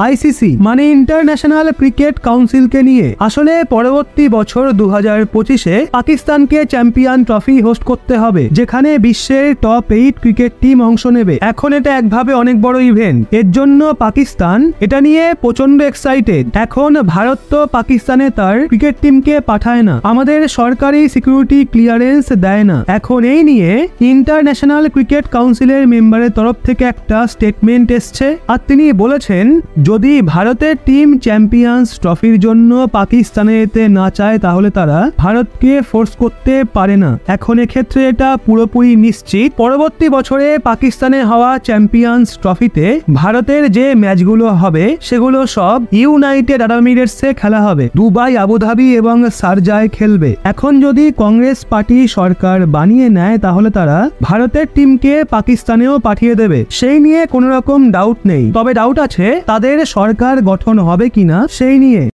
ICC মানে international cricket কাউন্সিলকে নিয়ে আসলে পরবর্তী বছর 2025-এ পাকিস্তানকে চ্যাম্পিয়ন ট্রফি হোস্ট করতে হবে, যেখানে বিশ্বের টপ 8 ক্রিকেট টিম অংশ নেবে। এখন এটা একভাবে অনেক বড় ইভেন্ট, এর জন্য পাকিস্তান এটা নিয়ে প্রচন্ড এক্সাইটেড। এখন ভারত তো পাকিস্তানে তার ক্রিকেট টিমকে পাঠায় না, আমাদের সরকারি সিকিউরিটি ক্লিয়ারেন্স দেয় না। এখন এই নিয়ে ইন্টারন্যাশনাল ক্রিকেট কাউন্সিলের মেম্বারের তরফ থেকে একটা স্টেটমেন্ট এসছে, আর তিনি বলেছেন যদি ভারতের টিম চ্যাম্পিয়ন্স ট্রফির জন্য পাকিস্তানে যেতে না চায় তাহলে তারা ভারতকে ফোর্স করতে পারে না। এখন এক্ষেত্রে এটা পুরোপুরি নিশ্চিত পরবর্তী বছরে পাকিস্তানে হওয়া চ্যাম্পিয়ন্স ট্রফিতে ভারতের যে ম্যাচগুলো হবে সেগুলো সব ইউনাইটেড আরব এমিরেটসে খেলা হবে, দুবাই, আবুধাবি এবং শারজায় খেলবে। এখন যদি কংগ্রেস পার্টি সরকার বানিয়ে নেয় তাহলে তারা ভারতের টিমকে পাকিস্তানেও পাঠিয়ে দেবে, সেই নিয়ে কোনো রকম ডাউট নেই। তবে ডাউট আছে তাদের সরকার গঠন হবে কিনা সেই নিয়ে।